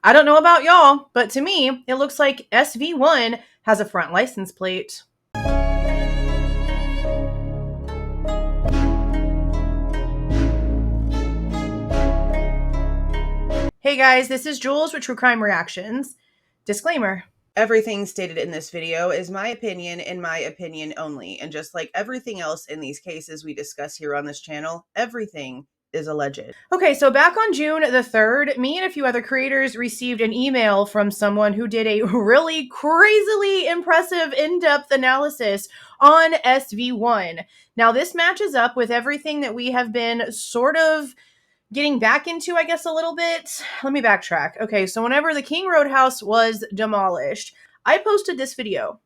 I don't know about y'all, but to me, it looks like SV1 has a front license plate. Hey guys, this is Jules with True Crime Reactions. Disclaimer. Everything stated in this video is my opinion and my opinion only. And just like everything else in these cases we discuss here on this channel, everything is alleged. Okay, so back on June the 3rd, me and a few other creators received an email from someone who did a really crazily impressive in-depth analysis on SV1. Now, this matches up with everything that we have been sort of getting back into, I guess, a little bit. Let me backtrack. Okay, so whenever the King Road house was demolished, I posted this video.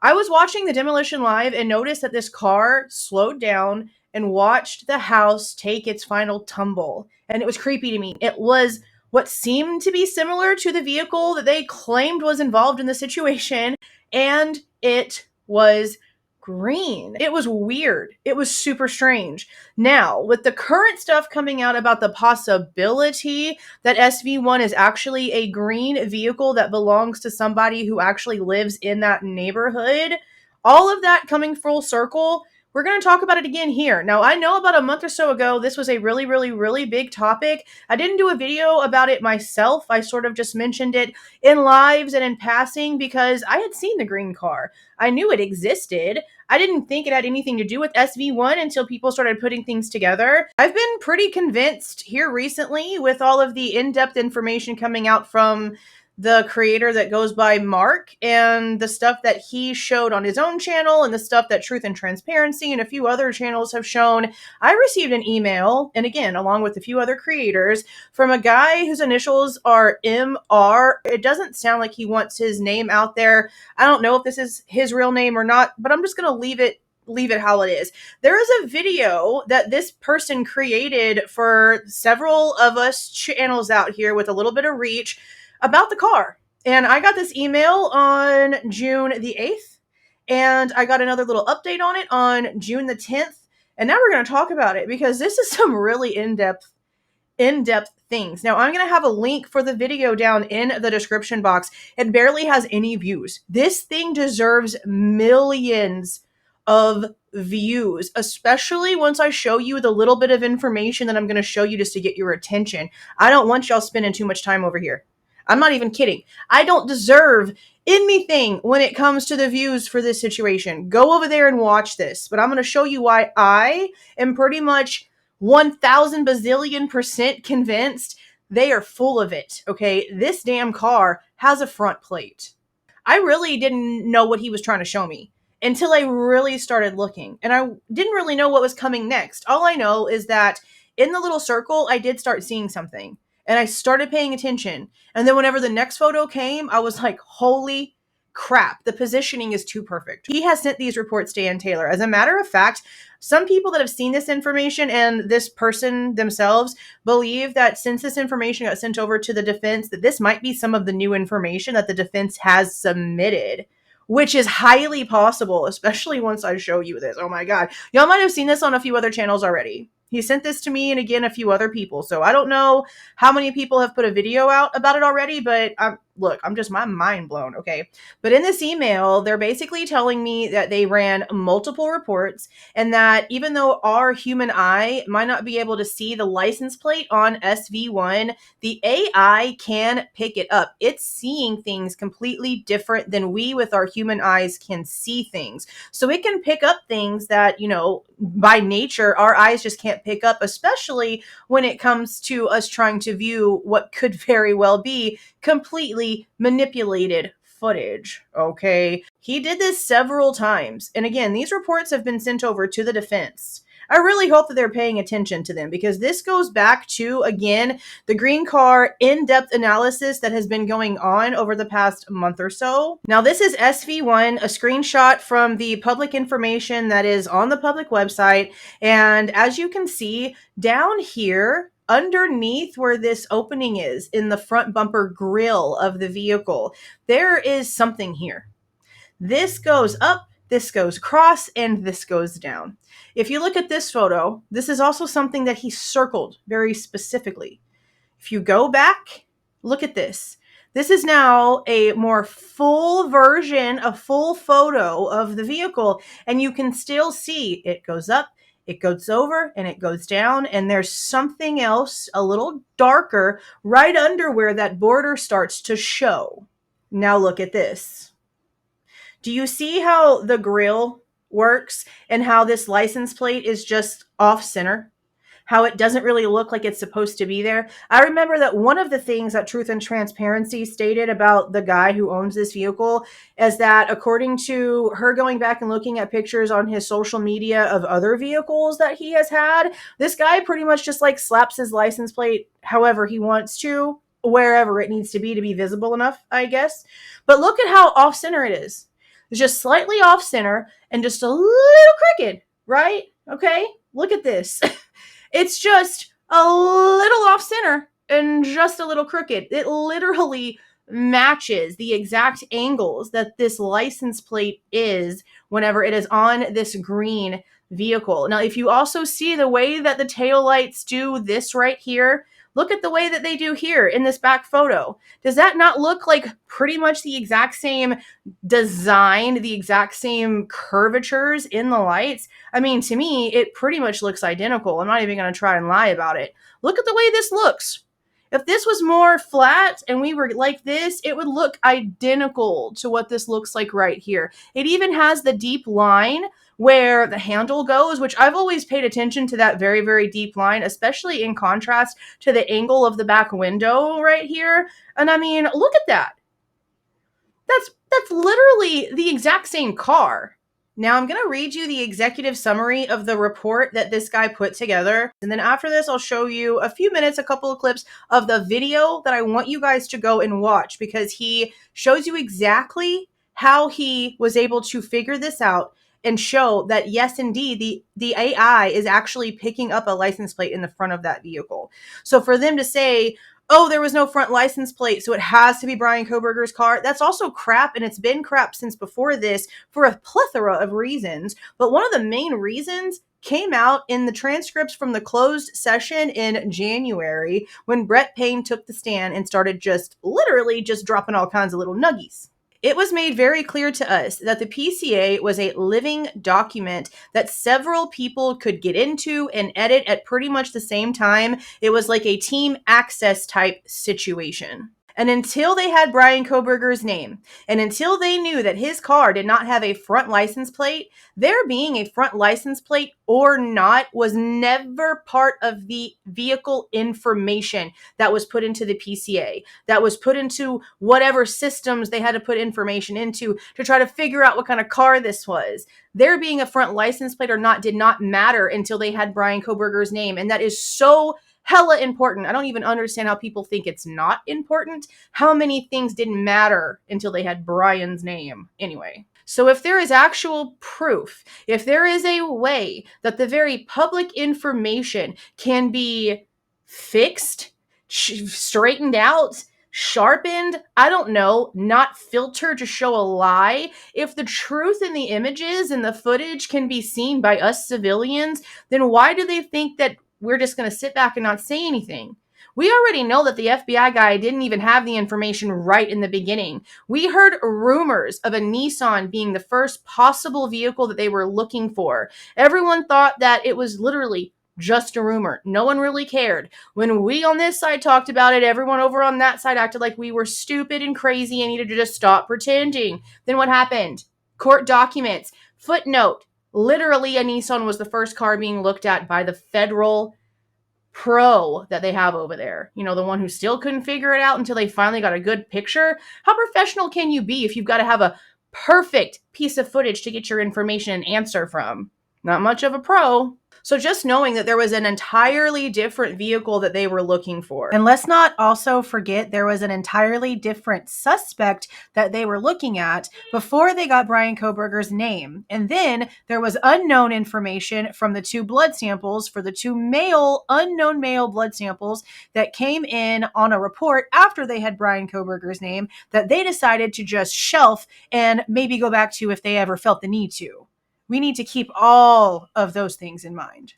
I was watching the demolition live and noticed that this car slowed down and watched the house take its final tumble. And it was creepy to me. It was what seemed to be similar to the vehicle that they claimed was involved in the situation, and it was green. It was weird. It was super strange. Now, with the current stuff coming out about the possibility that SV1 is actually a green vehicle that belongs to somebody who actually lives in that neighborhood, all of that coming full circle, we're going to talk about it again here. Now, I know about a month or so ago, this was a really big topic. I didn't do a video about it myself. I sort of just mentioned it in lives and in passing because I had seen the green car. I knew it existed. I didn't think it had anything to do with SV1 until people started putting things together. I've been pretty convinced here recently with all of the in-depth information coming out from the creator that goes by Mark and the stuff that he showed on his own channel and the stuff that Truth and Transparency and a few other channels have shown. I received an email, and again, along with a few other creators, from a guy whose initials are MR. It doesn't sound like he wants his name out there. I don't know if this is his real name or not, but I'm just going to leave it how it is. There is a video that this person created for several of us channels out here with a little bit of reach about the car. And I got this email on June the 8th, and I got another little update on it on June the 10th. And now we're going to talk about it because this is some really in-depth things. Now, I'm going to have a link for the video down in the description box. It barely has any views. This thing deserves millions of views, especially once I show you the little bit of information that I'm going to show you just to get your attention. I don't want y'all spending too much time over here. I'm not even kidding. I don't deserve anything when it comes to the views for this situation. Go over there and watch this. But I'm going to show you why I am pretty much 1,000 bazillion% convinced they are full of it, okay? This damn car has a front plate. I really didn't know what he was trying to show me until I really started looking. And I didn't really know what was coming next. All I know is that in the little circle, I did start seeing something. And I started paying attention. And then whenever the next photo came, I was like, holy crap, the positioning is too perfect. He has sent these reports to Ann Taylor. As a matter of fact, some people that have seen this information and this person themselves believe that since this information got sent over to the defense, that this might be some of the new information that the defense has submitted, which is highly possible, especially once I show you this. Oh my God. Y'all might have seen this on a few other channels already. He sent this to me and again, a few other people. So I don't know how many people have put a video out about it already, but look, I'm just, my mind blown, okay? But in this email, they're basically telling me that they ran multiple reports and that even though our human eye might not be able to see the license plate on SV1, the AI can pick it up. It's seeing things completely different than we with our human eyes can see things. So it can pick up things that, you know, by nature, our eyes just can't pick up, especially when it comes to us trying to view what could very well be completely manipulated footage, okay? He did this several times. And again, these reports have been sent over to the defense. I really hope that they're paying attention to them because this goes back to, again, the green car in-depth analysis that has been going on over the past month or so. Now, this is SV1, a screenshot from the public information that is on the public website. And as you can see, down here, underneath where this opening is in the front bumper grill of the vehicle, there is something here. This goes up, this goes across, and this goes down. If you look at this photo, this is also something that he circled very specifically. If you go back Look at this. This is now a more full version, a full photo of the vehicle, and you can still see it goes up, it goes over, and it goes down, and there's something else a little darker right under where that border starts to show. Now look at this. Do you see how the grill works and how this license plate is just off center? How it doesn't really look like it's supposed to be there. I remember that one of the things that Truth and Transparency stated about the guy who owns this vehicle is that according to her going back and looking at pictures on his social media of other vehicles that he has had, this guy pretty much just like slaps his license plate however he wants to, wherever it needs to be visible enough, I guess. But look at how off center it is. It's just slightly off center and just a little crooked, right? Okay, look at this. It's just a little off center and just a little crooked. It literally matches the exact angles that this license plate is whenever it is on this green vehicle. Now, if you also see the way that the taillights do this right here, look at the way that they do here in this back photo. Does that not look like pretty much the exact same design, the exact same curvatures in the lights? I mean, to me, it pretty much looks identical. I'm not even going to try and lie about it. Look at the way this looks. If this was more flat and we were like this, it would look identical to what this looks like right here. It even has the deep line where the handle goes, which I've always paid attention to that very, very deep line, especially in contrast to the angle of the back window right here. And I mean, look at that. That's literally the exact same car. Now I'm going to read you the executive summary of the report that this guy put together. And then after this, I'll show you a few minutes, a couple of clips of the video that I want you guys to go and watch because he shows you exactly how he was able to figure this out and show that, yes, indeed, the AI is actually picking up a license plate in the front of that vehicle. So for them to say, oh, there was no front license plate, so it has to be Bryan Kohberger's car, that's also crap, and it's been crap since before this for a plethora of reasons. But one of the main reasons came out in the transcripts from the closed session in January when Brett Payne took the stand and started just literally just dropping all kinds of little nuggies. It was made very clear to us that the PCA was a living document that several people could get into and edit at pretty much the same time. It was like a team access type situation. And until they had Bryan Kohberger's name, and until they knew that his car did not have a front license plate, there being a front license plate or not was never part of the vehicle information that was put into the PCA, that was put into whatever systems they had to put information into to try to figure out what kind of car this was. There being a front license plate or not did not matter until they had Bryan Kohberger's name, and that is so hella important. I don't even understand how people think it's not important. How many things didn't matter until they had Bryan's name? Anyway. So if there is actual proof, if there is a way that the very public information can be fixed, straightened out, sharpened, I don't know, not filtered to show a lie, if the truth in the images and the footage can be seen by us civilians, then why do they think that we're just going to sit back and not say anything? We already know that the FBI guy didn't even have the information right in the beginning. We heard rumors of a Nissan being the first possible vehicle that they were looking for. Everyone thought that it was literally just a rumor. No one really cared. When we on this side talked about it, everyone over on that side acted like we were stupid and crazy and needed to just stop pretending. Then what happened? Court documents. Footnote. Literally, a Nissan was the first car being looked at by the federal pro that they have over there. You know, the one who still couldn't figure it out until they finally got a good picture. How professional can you be if you've got to have a perfect piece of footage to get your information and answer from? Not much of a pro. So just knowing that there was an entirely different vehicle that they were looking for. And let's not also forget there was an entirely different suspect that they were looking at before they got Bryan Kohberger's name. And then there was unknown information from the two blood samples for the two unknown male blood samples that came in on a report after they had Bryan Kohberger's name that they decided to just shelf and maybe go back to if they ever felt the need to. We need to keep all of those things in mind.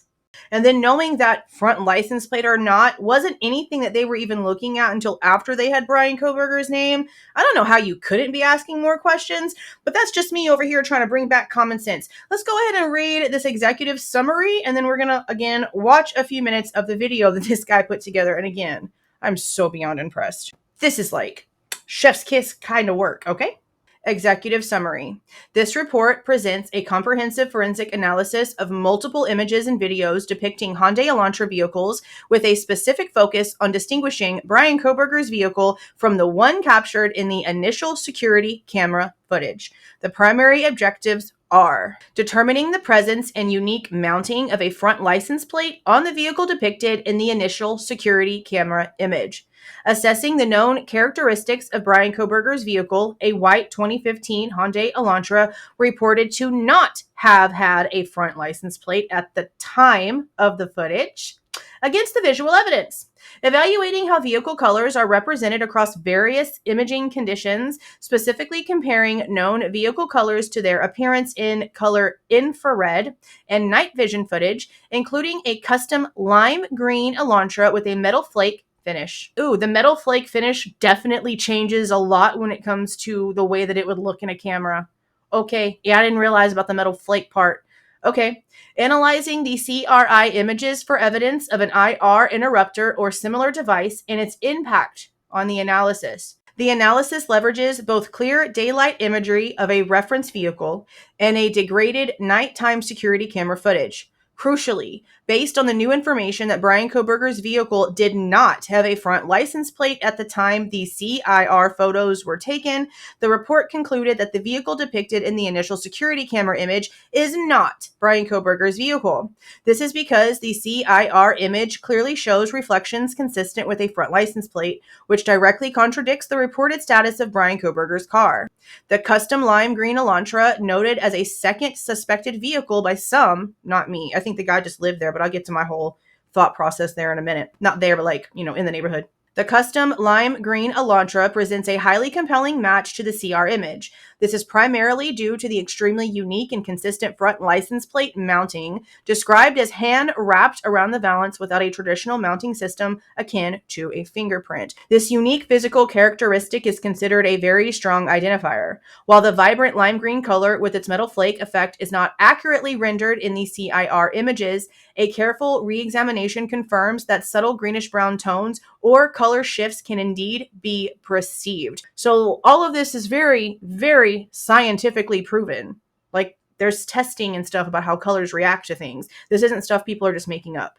And then knowing that front license plate or not wasn't anything that they were even looking at until after they had Bryan Kohberger's name. I don't know how you couldn't be asking more questions, but that's just me over here trying to bring back common sense. Let's go ahead and read this executive summary, and then we're going to, again, watch a few minutes of the video that this guy put together. And again, I'm so beyond impressed. This is like chef's kiss kind of work, okay? Executive summary. This report presents a comprehensive forensic analysis of multiple images and videos depicting Hyundai Elantra vehicles with a specific focus on distinguishing Bryan Kohberger's vehicle from the one captured in the initial security camera footage. The primary objectives are determining the presence and unique mounting of a front license plate on the vehicle depicted in the initial security camera image, assessing the known characteristics of Bryan Kohberger's vehicle, a white 2015 Hyundai Elantra, reported to not have had a front license plate at the time of the footage, against the visual evidence. Evaluating how vehicle colors are represented across various imaging conditions, specifically comparing known vehicle colors to their appearance in color infrared and night vision footage, including a custom lime green Elantra with a metal flake finish. Ooh, the metal flake finish definitely changes a lot when it comes to the way that it would look in a camera. Okay, yeah, I didn't realize about the metal flake part. Okay, analyzing the CRI images for evidence of an IR interrupter or similar device and its impact on the analysis. The analysis leverages both clear daylight imagery of a reference vehicle and a degraded nighttime security camera footage. Crucially, based on the new information that Bryan Kohberger's vehicle did not have a front license plate at the time the CIR photos were taken, the report concluded that the vehicle depicted in the initial security camera image is not Bryan Kohberger's vehicle. This is because the CIR image clearly shows reflections consistent with a front license plate, which directly contradicts the reported status of Bryan Kohberger's car. The custom lime green Elantra, noted as a second suspected vehicle by some, not me. I think the guy just lived there, but I'll get to my whole thought process there in a minute. Not there, but like, in the neighborhood. The custom lime green Elantra presents a highly compelling match to the CR image. This is primarily due to the extremely unique and consistent front license plate mounting, described as hand-wrapped around the valance without a traditional mounting system akin to a fingerprint. This unique physical characteristic is considered a very strong identifier. While the vibrant lime green color with its metal flake effect is not accurately rendered in the CIR images, a careful re-examination confirms that subtle greenish-brown tones or color shifts can indeed be perceived. So all of this is very, very scientifically proven. Like, there's testing and stuff about how colors react to things. This isn't stuff people are just making up.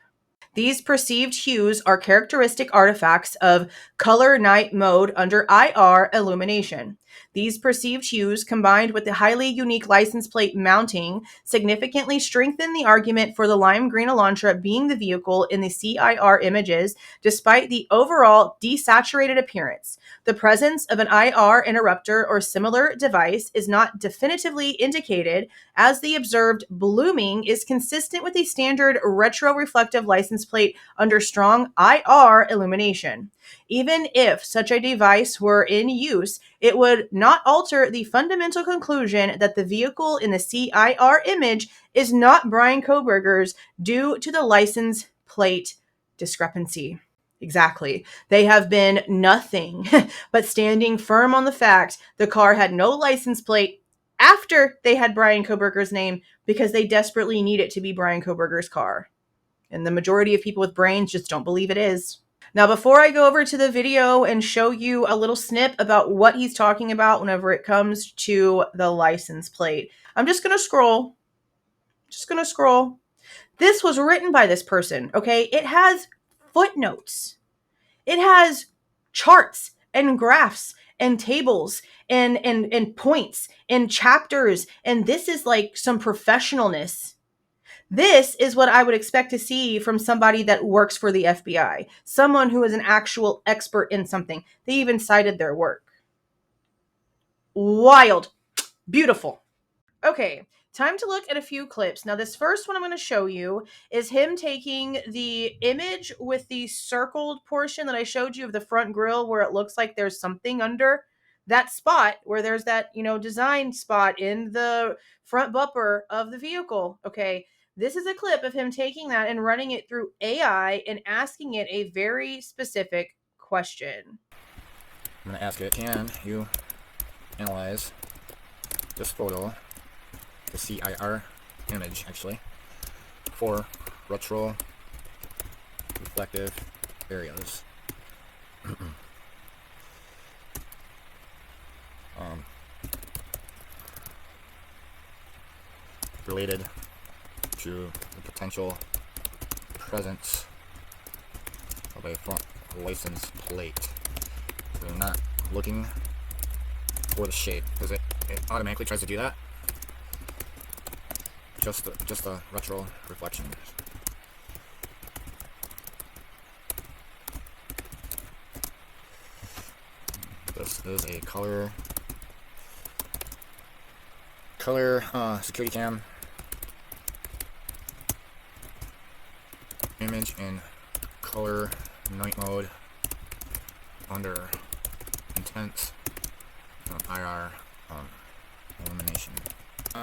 These perceived hues are characteristic artifacts of color night mode under IR illumination. These perceived hues, combined with the highly unique license plate mounting, significantly strengthen the argument for the lime green Elantra being the vehicle in the CIR images, despite the overall desaturated appearance. The presence of an IR interrupter or similar device is not definitively indicated, as the observed blooming is consistent with a standard retroreflective license plate under strong IR illumination. Even if such a device were in use, it would not alter the fundamental conclusion that the vehicle in the CIR image is not Bryan Kohberger's due to the license plate discrepancy. Exactly. They have been nothing but standing firm on the fact the car had no license plate after they had Bryan Kohberger's name because they desperately need it to be Bryan Kohberger's car. And the majority of people with brains just don't believe it is. Now, before I go over to the video and show you a little snip about what he's talking about whenever it comes to the license plate, I'm just going to scroll. This was written by this person, okay? It has footnotes. It has charts and graphs and tables and points and chapters. And this is like some professionalness. This is what I would expect to see from somebody that works for the FBI, someone who is an actual expert in something. They even cited their work. Wild. Beautiful. Okay, time to look at a few clips. Now, this first one I'm going to show you is him taking the image with the circled portion that I showed you of the front grille where it looks like there's something under that spot where there's that, design spot in the front bumper of the vehicle. Okay. This is a clip of him taking that and running it through AI and asking it a very specific question. I'm going to ask it, can you analyze this photo, the CIR image actually, for retro reflective areas? Related to the potential presence of a front license plate. So we're not looking for the shape because it automatically tries to do that. Just the retro reflection. This is a color security cam image in color night mode under intense IR illumination.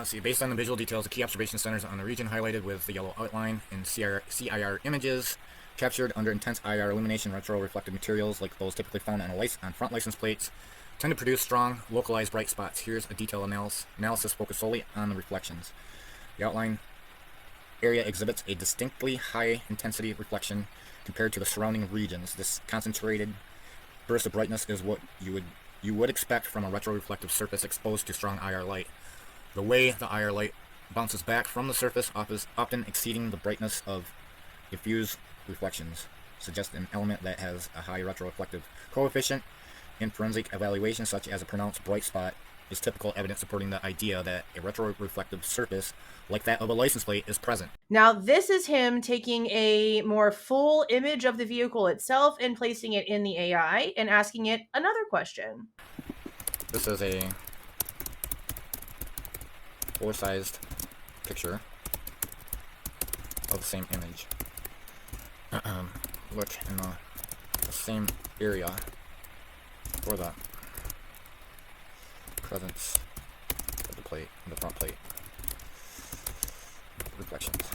See, based on the visual details, the key observation centers on the region highlighted with the yellow outline in CIR images captured under intense IR illumination. Retro reflective materials like those typically found on front license plates tend to produce strong, localized bright spots. Here's a detailed analysis focused solely on the reflections. The outline area exhibits a distinctly high intensity reflection compared to the surrounding regions. This concentrated burst of brightness is what you would expect from a retroreflective surface exposed to strong IR light. The way the IR light bounces back from the surface, often exceeding the brightness of diffuse reflections, suggests an element that has a high retroreflective coefficient. In forensic evaluation, such as a pronounced bright spot, is typical evidence supporting the idea that a retroreflective surface like that of a license plate is present. Now, this is him taking a more full image of the vehicle itself and placing it in the AI and asking it another question. This is a full-sized picture of the same image. Look in the same area for the presence of the plate, the front plate. Reflections.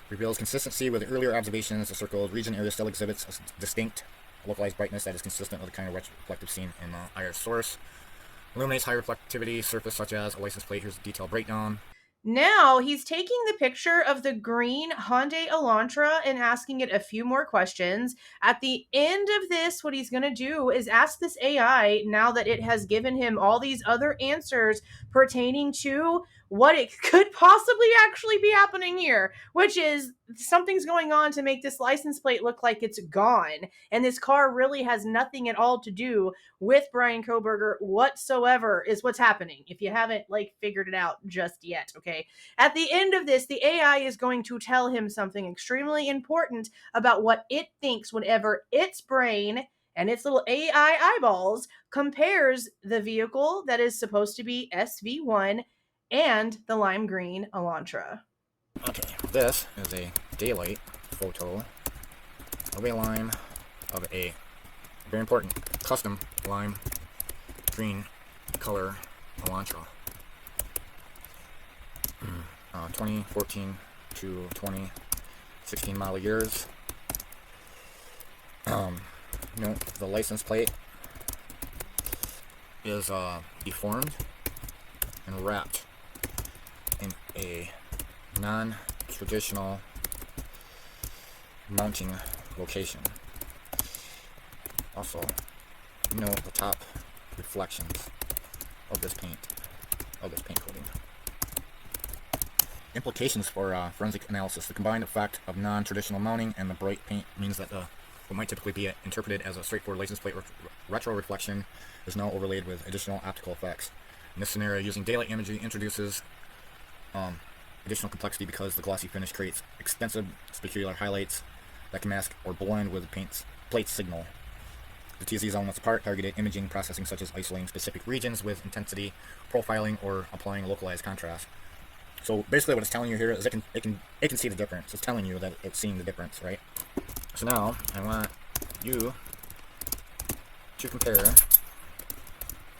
Reveals consistency with the earlier observations. The circled region area still exhibits a distinct localized brightness that is consistent with the kind of reflective seen in the IR source. Illuminates high reflectivity surface such as a license plate. Here's a detailed breakdown. Now he's taking the picture of the green Hyundai Elantra and asking it a few more questions. At the end of this, what he's going to do is ask this AI, now that it has given him all these other answers pertaining to what it could possibly actually be happening here, which is something's going on to make this license plate look like it's gone. And this car really has nothing at all to do with Bryan Kohberger whatsoever, is what's happening, if you haven't figured it out just yet. Okay, at the end of this, the AI is going to tell him something extremely important about what it thinks whenever its brain and its little AI eyeballs compares the vehicle that is supposed to be SV1 and the lime green Elantra. Okay, this is a daylight photo of a very important custom lime green color Elantra. 2014 to 2016 model years. The license plate is deformed and wrapped in a non-traditional mounting location. Also, note the top reflections of this paint coating. Implications for forensic analysis. The combined effect of non-traditional mounting and the bright paint means that what might typically be interpreted as a straightforward license plate retro reflection is now overlaid with additional optical effects. In this scenario, using daylight imagery introduces additional complexity because the glossy finish creates extensive specular highlights that can mask or blend with the plate's signal. To tease these elements apart, targeted imaging processing such as isolating specific regions with intensity profiling or applying localized contrast. So basically what it's telling you here is it can see the difference. It's telling you that it's seeing the difference, right? So now I want you to compare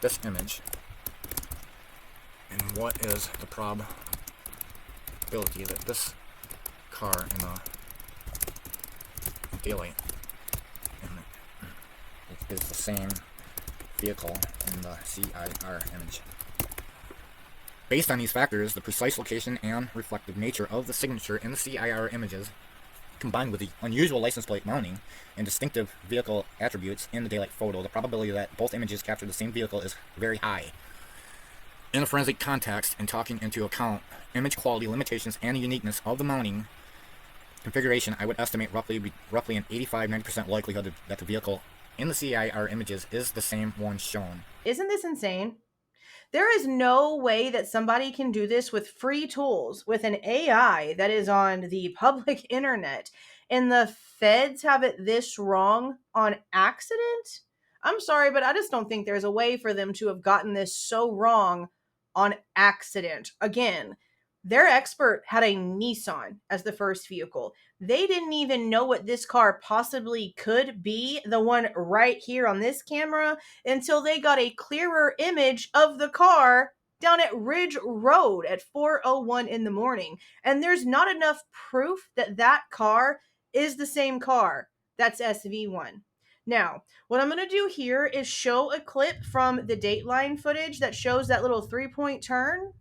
this image and what is the probability that this car in the daylight, and it is the same vehicle in the CIR image. Based on these factors, the precise location and reflective nature of the signature in the CIR images, combined with the unusual license plate mounting and distinctive vehicle attributes in the daylight photo, the probability that both images capture the same vehicle is very high. In a forensic context, and taking into account image quality limitations and the uniqueness of the mounting configuration, I would estimate roughly an 85-90% likelihood that the vehicle in the CIR images is the same one shown. Isn't this insane? There is no way that somebody can do this with free tools, with an AI that is on the public internet, and the feds have it this wrong on accident? I'm sorry, but I just don't think there's a way for them to have gotten this so wrong on accident. Again, their expert had a Nissan as the first vehicle. They didn't even know what this car possibly could be, the one right here on this camera, until they got a clearer image of the car down at Ridge Road at 4:01 in the morning. And there's not enough proof that that car is the same car. That's SV1. Now, what I'm going to do here is show a clip from the Dateline footage that shows that little 3-point turn.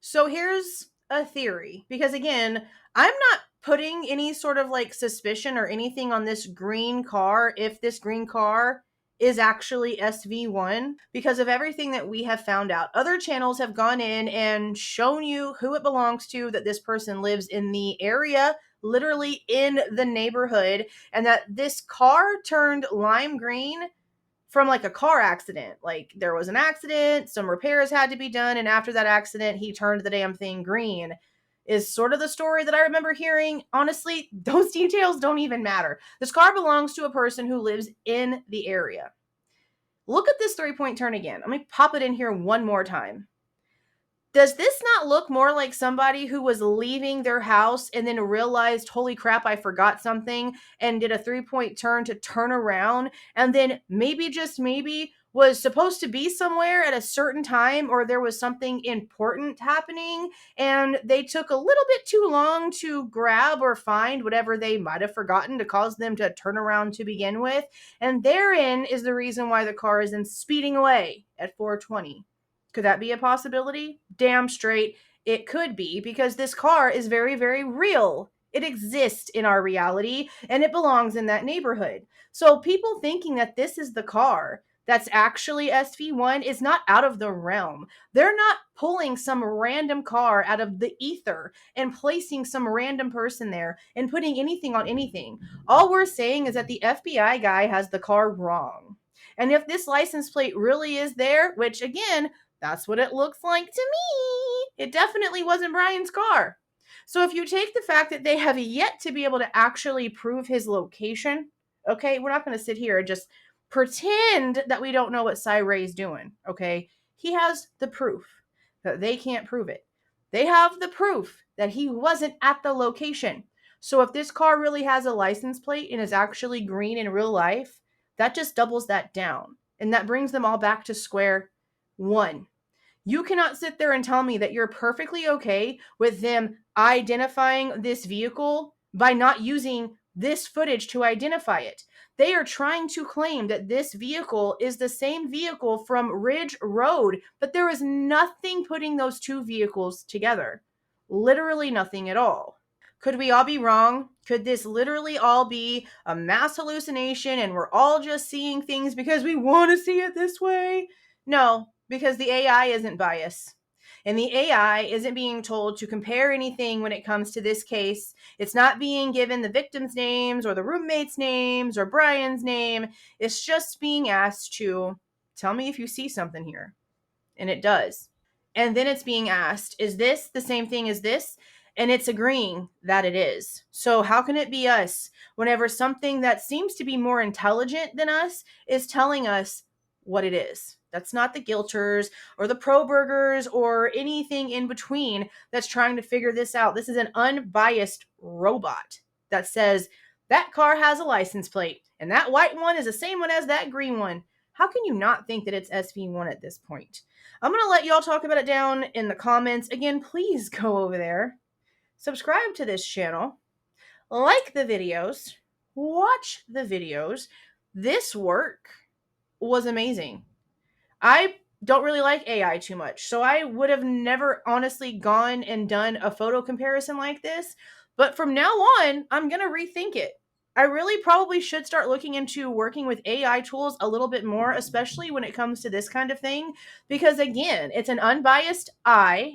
So here's a theory, because again, I'm not putting any sort of like suspicion or anything on this green car if this green car is actually SV1 because of everything that we have found out. Other channels have gone in and shown you who it belongs to, that this person lives in the area, literally in the neighborhood, and that this car turned lime green from like a car accident. Like there was an accident, some repairs had to be done, and after that accident, he turned the damn thing green. Is sort of the story that I remember hearing. Honestly, those details don't even matter. This car belongs to a person who lives in the area. Look at this 3-point turn again. Let me pop it in here one more time. Does this not look more like somebody who was leaving their house and then realized, holy crap, I forgot something, and did a 3-point turn to turn around, and then maybe, just maybe, was supposed to be somewhere at a certain time, or there was something important happening, and they took a little bit too long to grab or find whatever they might have forgotten to cause them to turn around to begin with, and therein is the reason why the car is then speeding away at 420. Could that be a possibility? Damn straight it could be, because this car is very, very real. It exists in our reality, and it belongs in that neighborhood. So people thinking that this is the car that's actually SV1 is not out of the realm. They're not pulling some random car out of the ether and placing some random person there and putting anything on anything. All we're saying is that the FBI guy has the car wrong. And if this license plate really is there, which again, that's what it looks like to me, it definitely wasn't Bryan's car. So if you take the fact that they have yet to be able to actually prove his location, okay, we're not going to sit here and just pretend that we don't know what Cy Ray's doing, okay? He has the proof that they can't prove it. They have the proof that he wasn't at the location. So if this car really has a license plate and is actually green in real life, that just doubles that down. And that brings them all back to square one. You cannot sit there and tell me that you're perfectly okay with them identifying this vehicle by not using this footage to identify it. They are trying to claim that this vehicle is the same vehicle from Ridge Road, but there is nothing putting those two vehicles together. Literally nothing at all. Could we all be wrong? Could this literally all be a mass hallucination and we're all just seeing things because we want to see it this way? No, because the AI isn't biased. And the AI isn't being told to compare anything when it comes to this case. It's not being given the victims' names or the roommates' names or Bryan's name. It's just being asked to tell me if you see something here. And it does. And then it's being asked, is this the same thing as this? And it's agreeing that it is. So how can it be us whenever something that seems to be more intelligent than us is telling us what it is? That's not the Guilters or the Probergers or anything in between that's trying to figure this out. This is an unbiased robot that says that car has a license plate and that white one is the same one as that green one. How can you not think that it's SV1 at this point? I'm going to let y'all talk about it down in the comments. Again, please go over there, subscribe to this channel, like the videos, watch the videos. This work was amazing. I don't really like AI too much, so I would have never honestly gone and done a photo comparison like this. But from now on, I'm going to rethink it. I really probably should start looking into working with AI tools a little bit more, especially when it comes to this kind of thing, because again, it's an unbiased eye.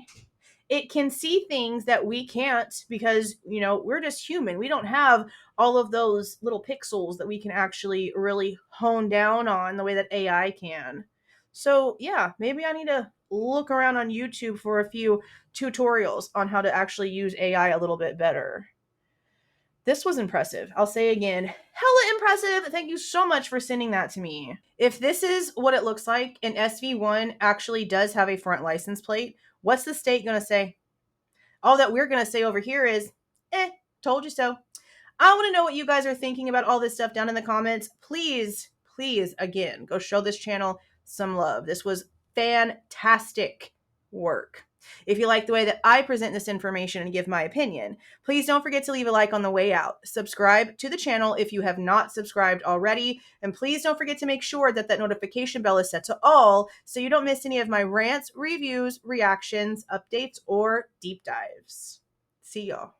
It can see things that we can't because, we're just human. We don't have all of those little pixels that we can actually really hone down on the way that AI can. So, yeah, maybe I need to look around on YouTube for a few tutorials on how to actually use AI a little bit better. This was impressive. I'll say again, hella impressive. Thank you so much for sending that to me. If this is what it looks like and SV1 actually does have a front license plate, what's the state going to say? All that we're going to say over here is, told you so. I want to know what you guys are thinking about all this stuff down in the comments. Please, again, go show this channel some love. This was fantastic work. If you like the way that I present this information and give my opinion, please don't forget to leave a like on the way out. Subscribe to the channel if you have not subscribed already. And please don't forget to make sure that that notification bell is set to all so you don't miss any of my rants, reviews, reactions, updates, or deep dives. See y'all.